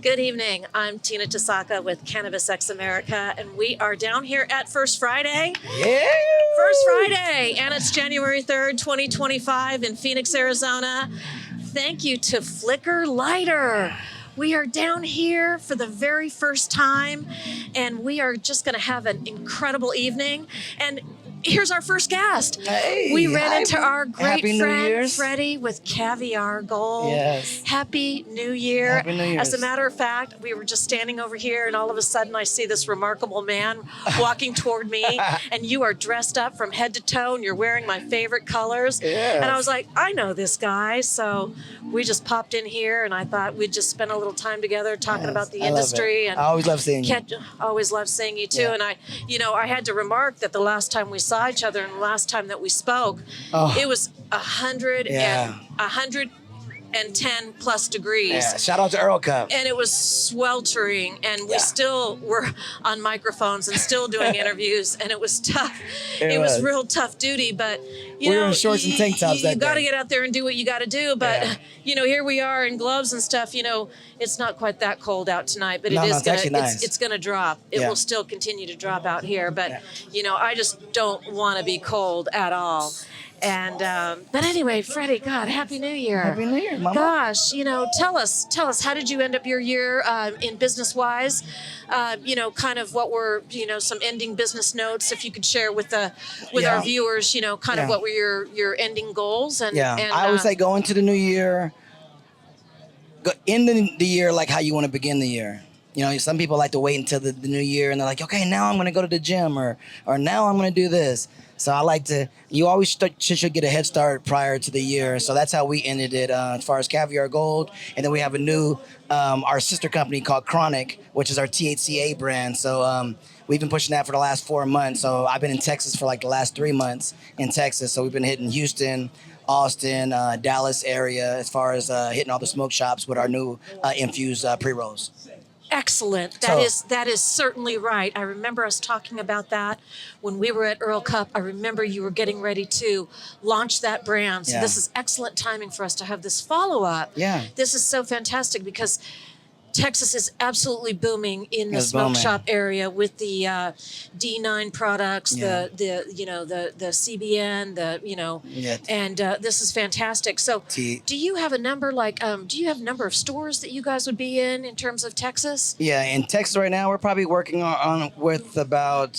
Good evening. I'm Tina Tasaka with Cannabis X America, and we are down here at First Friday. Yeah! First Friday, and it's January 3rd, 2025 in Phoenix, Arizona. Thank you to Flicker Lighter. We are down here for the very first time, and we are just going to have an incredible evening. And here's our first guest. Hey, we ran into our great friend, Freddie, Freddie, with Caviar Gold. Yes. Happy New Year. Happy New Year. As a matter of fact, we were just standing over here, and all of a sudden I see this remarkable man walking toward me, and you are dressed up from head to toe, and you're wearing my favorite colors. Yes. And I was like, I know this guy. So we just popped in here, and I thought we'd just spend a little time together talking about the industry. And I always love seeing you. Always love seeing you too. Yeah. And I had to remark that the last time we saw each other and the last time that we spoke, it was 110 plus degrees. Yeah. Shout out to Earl Cup. And it was sweltering, and we still were on microphones and still doing interviews, and it was tough. It was real tough duty, but we were in shorts and tank tops you got to get out there and do what you got to do. But here we are in gloves and stuff. It's not quite that cold out tonight, but it's gonna drop. It will still continue to drop out here, but I just don't want to be cold at all. And but anyway, Freddie, God, Happy New Year! Happy New Year, Mama. Gosh, tell us, how did you end up your year in business wise? Kind of what were some ending business notes, if you could share with our viewers. What were your ending goals? And I would say go into the new year, end the year like how you want to begin the year. Some people like to wait until the new year, and they're like, okay, now I'm going to go to the gym, or now I'm going to do this. So I like to, you always should get a head start prior to the year. So that's how we ended it as far as Caviar Gold. And then we have a new, our sister company called Chronic, which is our THCA brand. So we've been pushing that for the last 4 months. So I've been in Texas for like the last 3 months in Texas. So we've been hitting Houston, Austin, Dallas area as far as hitting all the smoke shops with our new infused pre-rolls. Excellent. That is certainly right. I remember us talking about that when we were at Earl Cup. I remember you were getting ready to launch that brand. So this is excellent timing for us to have this follow-up. Yeah. This is so fantastic because Texas is absolutely booming in the smoke shop area with the D9 products, the CBN, and this is fantastic. So, do you have a number of stores that you guys would be in terms of Texas? Yeah, in Texas right now, we're probably working on with about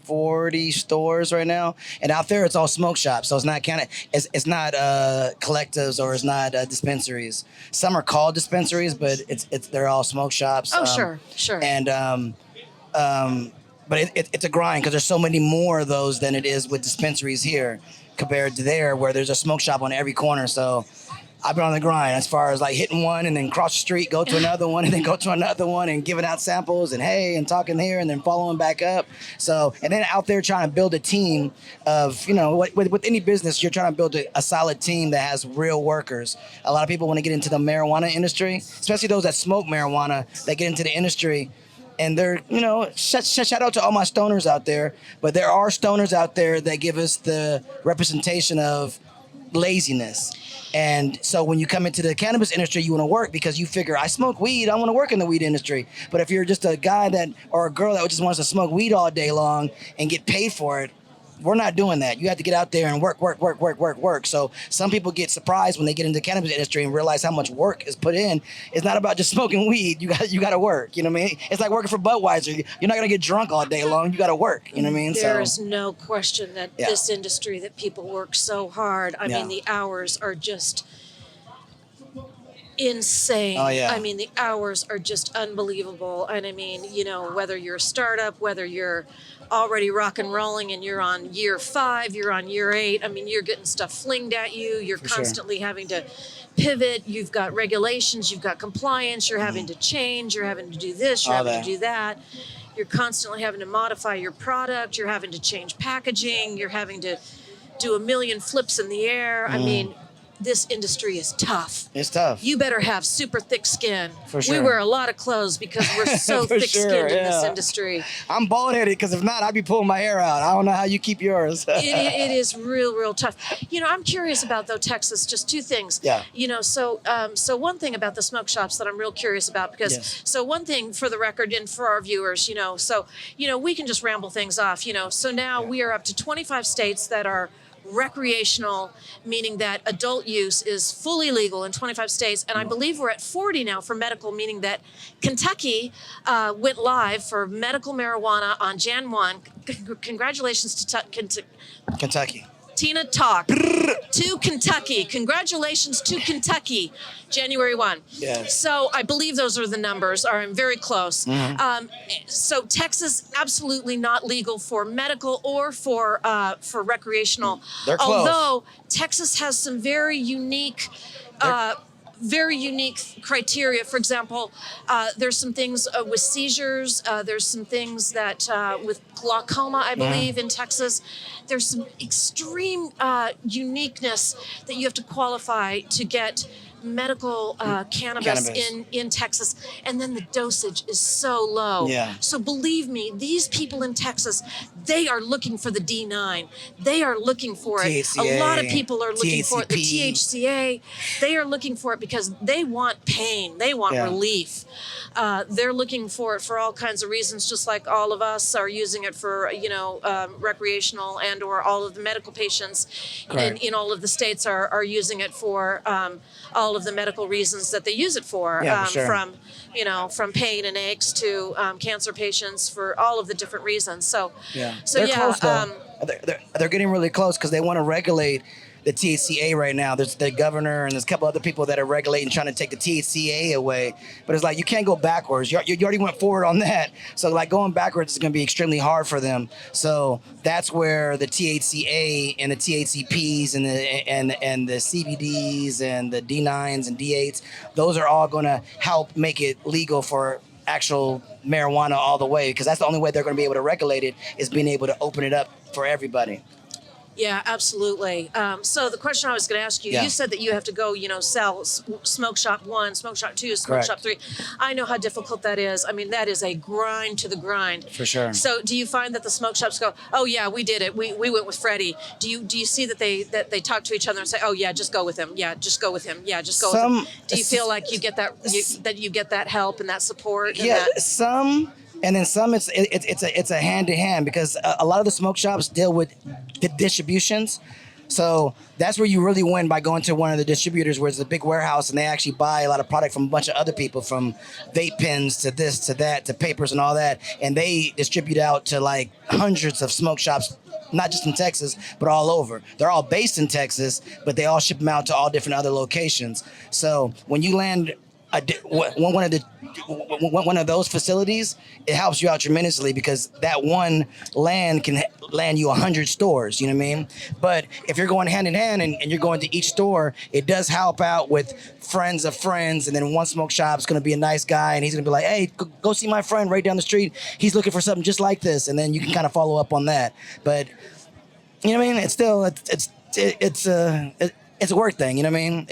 40 stores right now, and out there it's all smoke shops, so it's not it's not collectives, or it's not dispensaries. Some are called dispensaries, but they're all smoke shops. Oh, sure. And but it's a grind because there's so many more of those than it is with dispensaries here compared to there, where there's a smoke shop on every corner. So I've been on the grind as far as like hitting one and then cross the street, go to another one, and then go to another one, and giving out samples and and talking here, and then following back up. So, and then out there trying to build a team of, with any business, you're trying to build a solid team that has real workers. A lot of people want to get into the marijuana industry, especially those that smoke marijuana, they get into the industry. And they're, shout out to all my stoners out there, but there are stoners out there that give us the representation of laziness. And so when you come into the cannabis industry, you want to work because you figure, I smoke weed, I want to work in the weed industry. But if you're just a guy or a girl that just wants to smoke weed all day long and get paid for it, we're not doing that. You have to get out there and work. So some people get surprised when they get into the cannabis industry and realize how much work is put in. It's not about just smoking weed. You got to work. You know what I mean? It's like working for Budweiser. You're not gonna get drunk all day long. You got to work. You know what I mean? There is no question that this industry, that people work so hard. I mean, the hours are just insane. Oh, yeah. I mean, the hours are just unbelievable. And I mean, whether you're a startup, whether you're already rock and rolling and you're on year 5, you're on year 8. I mean, you're getting stuff flinged at you. You're constantly having to pivot. You've got regulations, you've got compliance, you're having to change, you're having to do this, you're having to do that. You're constantly having to modify your product. You're having to change packaging. You're having to do a million flips in the air. I mean, this industry is tough. It's tough. You better have super thick skin. For sure. We wear a lot of clothes because we're so For thick-skinned sure, in this yeah. industry. I'm bald-headed because if not, I'd be pulling my hair out. I don't know how you keep yours. It is real tough. You know, I'm curious about, though, Texas, just two things. Yeah. You know, so one thing about the smoke shops that I'm real curious about, because Yes. so one thing for the record and for our viewers, you know, so, you know, we can just ramble things off, you know, so now we are up to 25 states that are recreational, meaning that adult use is fully legal in 25 states, and I believe we're at 40 now for medical, meaning that Kentucky went live for medical marijuana on Jan 1. Congratulations to Kentucky. Tina Talk to Kentucky. Congratulations to Kentucky, January 1. Yes. So I believe those are the numbers, or I'm very close. So Texas, absolutely not legal for medical or for recreational. They're close. Although Texas has some very unique criteria. For example, there's some things with seizures. There's some things that with glaucoma, I believe, in Texas. There's some extreme uniqueness that you have to qualify to get medical cannabis in Texas, and then the dosage is so low. Yeah. So believe me, these people in Texas, they are looking for the D9. They are looking for it. THCA, a lot of people are looking for it. The THCP. THCA, they are looking for it because they want pain. They want relief. They're looking for it for all kinds of reasons, just like all of us are using it for, you know, recreational and or all of the medical patients in all of the states are using it for all of the medical reasons that they use it for, for sure. from pain and aches to cancer patients, for all of the different reasons. So they're close, though. They're getting really close because they want to regulate the THCA right now. There's the governor and there's a couple other people that are regulating, trying to take the THCA away. But it's like, you can't go backwards. You already went forward on that. So like going backwards is going to be extremely hard for them. So that's where the THCA and the THCPs and the CBDs and the D9s and D8s, those are all going to help make it legal for actual marijuana all the way, because that's the only way they're going to be able to regulate it, is being able to open it up for everybody. Yeah, absolutely. So the question I was going to ask you, you said that you have to go, you know, sell Smoke Shop 1, Smoke Shop 2, Smoke Shop 3. I know how difficult that is. I mean, that is a grind to the grind. For sure. So do you find that the smoke shops go, oh yeah, we did it. We went with Freddie. Do you see that they talk to each other and say, oh yeah, just go with him. Yeah, just go with him. Yeah, just go with him. Do you feel like you get that help and that support? Yeah, some. And then some, it's a hand to hand, because a lot of the smoke shops deal with the distributions. So that's where you really win, by going to one of the distributors where it's a big warehouse and they actually buy a lot of product from a bunch of other people, from vape pens to this to that to papers and all that. And they distribute out to like hundreds of smoke shops, not just in Texas, but all over. They're all based in Texas, but they all ship them out to all different other locations. So when you land one of those facilities, it helps you out tremendously, because that one land can land you 100 stores, you know what I mean? But if you're going hand in hand and you're going to each store, it does help out with friends of friends. And then one smoke shop's going to be a nice guy and he's going to be like, hey, go see my friend right down the street. He's looking for something just like this. And then you can kind of follow up on that. But you know what I mean? It's still, it's a work thing, you know what I mean?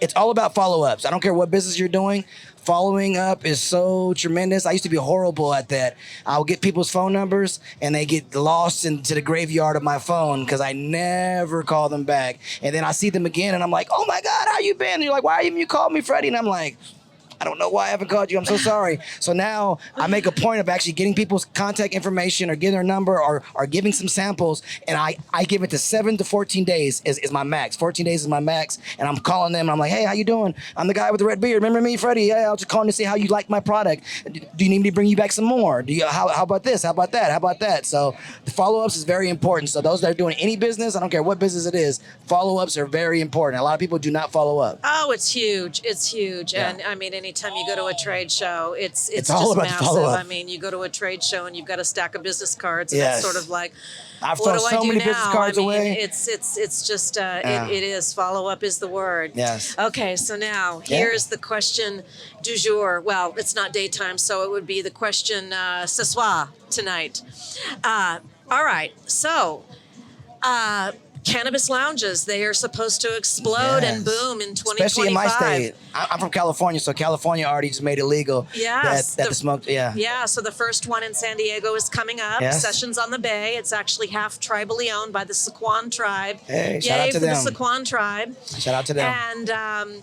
It's all about follow-ups. I don't care what business you're doing. Following up is so tremendous. I used to be horrible at that. I'll get people's phone numbers and they get lost into the graveyard of my phone because I never call them back. And then I see them again and I'm like, oh my God, how you been? And you're like, why haven't you called me, Freddie? And I'm like, I don't know why I haven't called you. I'm so sorry. So now I make a point of actually getting people's contact information or getting their number or giving some samples. And I give it to 7 to 14 days is my max. 14 days is my max. And I'm calling them and I'm like, hey, how you doing? I'm the guy with the red beard. Remember me, Freddie? Yeah, I was just calling to see how you like my product. Do you need me to bring you back some more? How about this? How about that? How about that? So the follow-ups is very important. So those that are doing any business, I don't care what business it is, follow-ups are very important. A lot of people do not follow up. Oh, it's huge. It's huge. Yeah. And I mean, anytime you go to a trade show, it's all just about massive. follow-up. I mean, you go to a trade show and you've got a stack of business cards, and Yes. it's sort of like, I've what thrown do I so do many now? business cards I mean, away. It's just it is, follow up is the word. Yes. Okay, so now here's the question du jour. Well, it's not daytime, so it would be the question ce soir, tonight. All right, so cannabis lounges, they are supposed to explode and boom in 2025. Especially in my state. I'm from California, so California already just made it legal. Yes. That the smoke, Yeah, so the first one in San Diego is coming up. Yes. Sessions on the Bay. It's actually half tribally owned by the Sequan tribe. Hey, Yay shout out to for them. the Sequan tribe. Shout out to them. And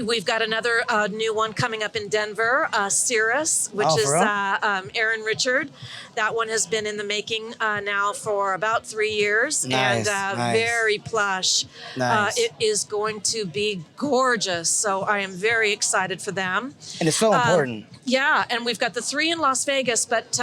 we've got another new one coming up in Denver, Cirrus, which is Aaron Richard. That one has been in the making now for about 3 years. Nice, and nice. very plush. Nice. It is going to be gorgeous. So I am very excited for them. And it's so important. Yeah, and we've got the 3 in Las Vegas, but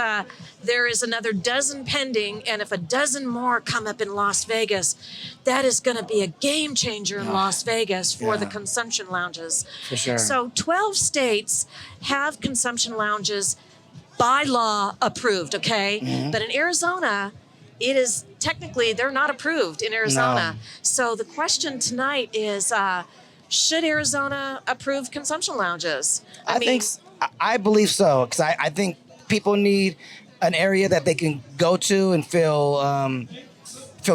there is another dozen pending, and if a dozen more come up in Las Vegas, that is going to be a game changer in Las Vegas for the consumption lounges. For sure. So 12 states have consumption lounges by law approved, okay? Mm-hmm. But in Arizona, it is technically, they're not approved in Arizona. No. So the question tonight is, should Arizona approve consumption lounges? I believe so, because I think people need an area that they can go to and feel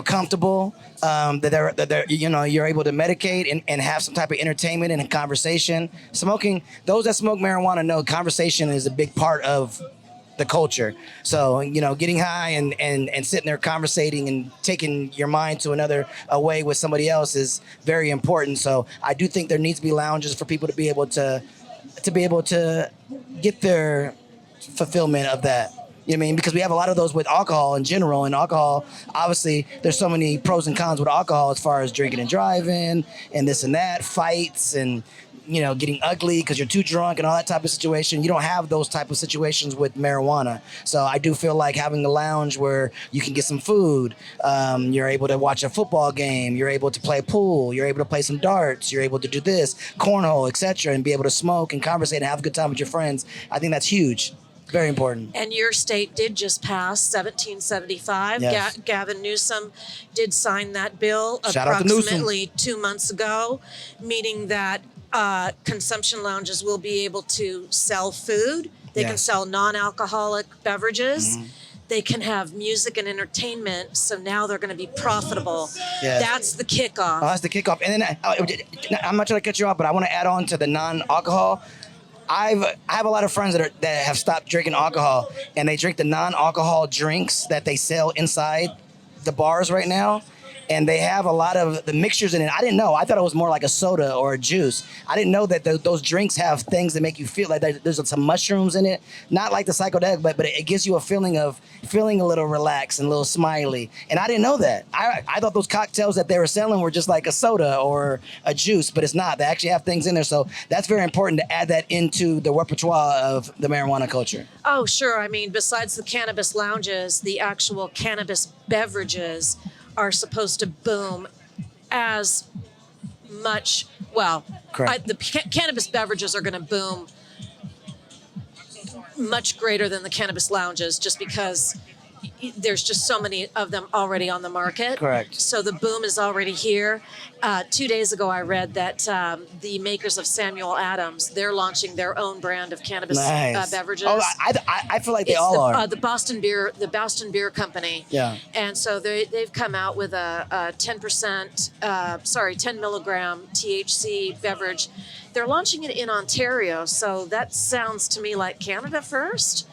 comfortable. That they're you're able to medicate and have some type of entertainment and a conversation. Smoking, those that smoke marijuana know conversation is a big part of the culture. So, getting high and sitting there conversating and taking your mind to another away with somebody else is very important. So I do think there needs to be lounges for people to be able to get their fulfillment of that. You know what I mean? Because we have a lot of those with alcohol in general. And alcohol, obviously, there's so many pros and cons with alcohol as far as drinking and driving and this and that, fights and, getting ugly because you're too drunk and all that type of situation. You don't have those type of situations with marijuana. So I do feel like having a lounge where you can get some food, you're able to watch a football game, you're able to play pool, you're able to play some darts, you're able to do this, cornhole, etc., and be able to smoke and conversate and have a good time with your friends. I think that's huge. Very important. And your state did just pass 1775. Yes. Gavin Newsom did sign that bill Shout out to Newsom. approximately 2 months ago, meaning that consumption lounges will be able to sell food. They can sell non-alcoholic beverages. Mm-hmm. They can have music and entertainment. So now they're going to be profitable. Yes. That's the kickoff. That's the kickoff. And then I'm not trying to cut you off, but I want to add on to the non-alcohol. I have a lot of friends that have stopped drinking alcohol, and they drink the non-alcohol drinks that they sell inside the bars right now. And they have a lot of the mixtures in it. I didn't know. I thought it was more like a soda or a juice. I didn't know that those drinks have things that make you feel like there's some mushrooms in it. Not like the psychedelic, but it gives you a feeling of feeling a little relaxed and a little smiley. And I didn't know that. I thought those cocktails that they were selling were just like a soda or a juice, but it's not. They actually have things in there. So that's very important to add that into the repertoire of the marijuana culture. Oh, sure. I mean, besides the cannabis lounges, the actual cannabis beverages are supposed to boom as much. Well, the cannabis beverages are going to boom much greater than the cannabis lounges, just because there's just so many of them already on the market. Correct. So the boom is already here. 2 days ago, I read that the makers of Samuel Adams, they're launching their own brand of cannabis beverages. Oh, I feel like they all are. The Boston Beer Company. Yeah. And so they've come out with a 10 milligram THC beverage. They're launching it in Ontario. So that sounds to me like Canada first.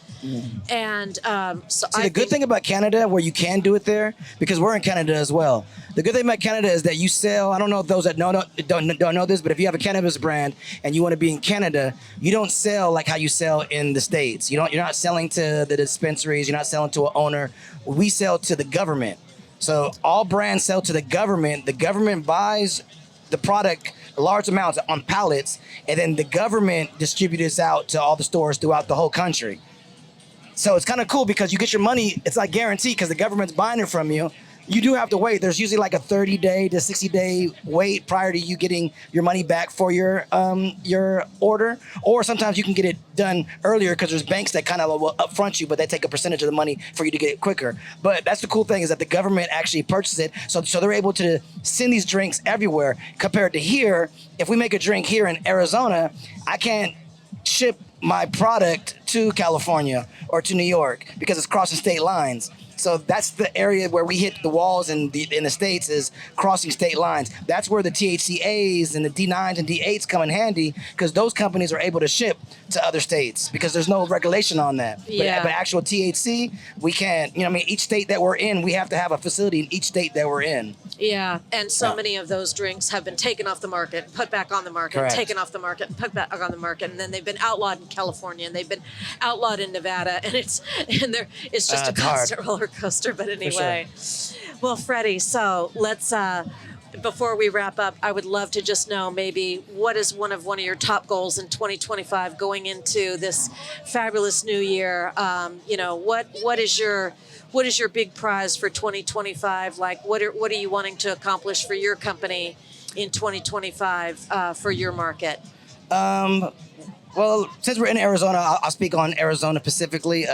And the good thing about Canada, where you can do it there, because we're in Canada as well. The good thing about Canada is that you sell. I don't know if those that don't know this, but if you have a cannabis brand and you want to be in Canada, you don't sell like how you sell in the States. You're not selling to the dispensaries. You're not selling to an owner. We sell to the government. So all brands sell to the government. The government buys the product large amounts on pallets, and then the government distributes it out to all the stores throughout the whole country. So it's kind of cool because you get your money, it's like guaranteed because the government's buying it from you. You do have to wait. There's usually like a 30-day to 60-day wait prior to you getting your money back for your order. Or sometimes you can get it done earlier because there's banks that kind of will upfront you, but they take a percentage of the money for you to get it quicker. But that's the cool thing is that the government actually purchases it. So they're able to send these drinks everywhere compared to here. If we make a drink here in Arizona, I can't ship my product to California or to New York because it's crossing state lines. So that's the area where we hit the walls in the States, is crossing state lines. That's where the THCAs and the D9s and D8s come in handy, because those companies are able to ship to other states because there's no regulation on that. Yeah. But actual THC, we can't. You know, I mean, each state that we're in, we have to have a facility in each state that we're in. Yeah, and so many of those drinks have been taken off the market, put back on the market, Correct. taken off the market, and put back on the market, and then they've been outlawed in California, and they've been outlawed in Nevada, and it's just a it's hard. constant roller coaster. But anyway, well, Freddie, so let's before we wrap up, I would love to just know maybe what is one of your top goals in 2025 going into this fabulous new year. You know, what is your big prize for 2025? Like, what are you wanting to accomplish for your company in 2025 for your market? Well, since we're in Arizona, I'll speak on Arizona specifically.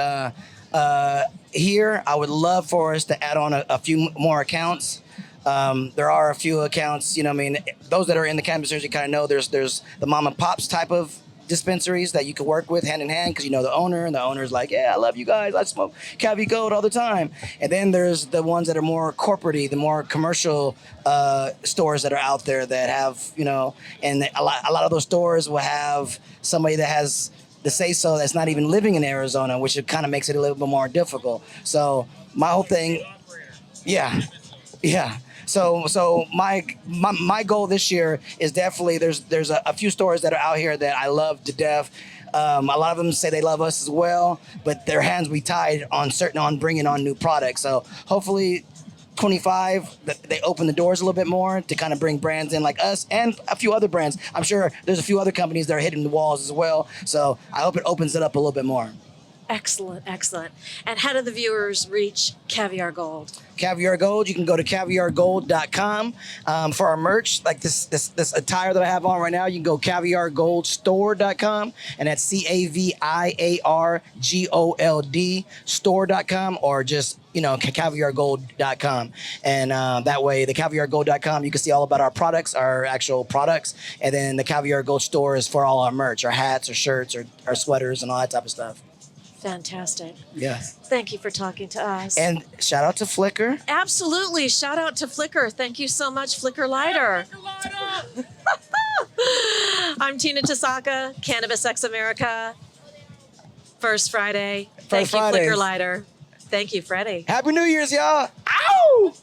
Here, I would love for us to add on a few more accounts. There are a few accounts, you know, I mean, those that are in the cannabis industry kind of know there's the mom and pops type of dispensaries that you can work with hand in hand, because you know the owner, and the owner's like, yeah, I love you guys, I smoke Cavi Gold all the time. And then there's the ones that are more corporate-y, the more commercial stores that are out there that have, you know, and a lot of those stores will have somebody that has the say-so that's not even living in Arizona, which it kind of makes it a little bit more difficult. So my whole thing, yeah. So my goal this year is definitely there's a few stores that are out here that I love to death. A lot of them say they love us as well, but their hands we tied on bringing on new products. So hopefully 25, they open the doors a little bit more to kind of bring brands in like us and a few other brands. I'm sure there's a few other companies that are hitting the walls as well. So I hope it opens it up a little bit more. Excellent. And how do the viewers reach Caviar Gold? Caviar Gold, you can go to caviargold.com for our merch, like this attire that I have on right now. You can go caviargoldstore.com, and that's CAVIARGOLD store.com, or just, you know, caviargold.com. And that way, the caviargold.com, you can see all about our products, our actual products, and then the Caviar Gold store is for all our merch, our hats, our shirts, our sweaters, and all that type of stuff. Fantastic. Yes. Thank you for talking to us. And shout out to Flickr. Absolutely. Shout out to Flickr. Thank you so much, Flickr Lighter. I'm Tina Tasaka, Cannabis X America. First Friday. Thank you, Flickr Lighter. Thank you, Freddie. Happy New Year's, y'all. Ow!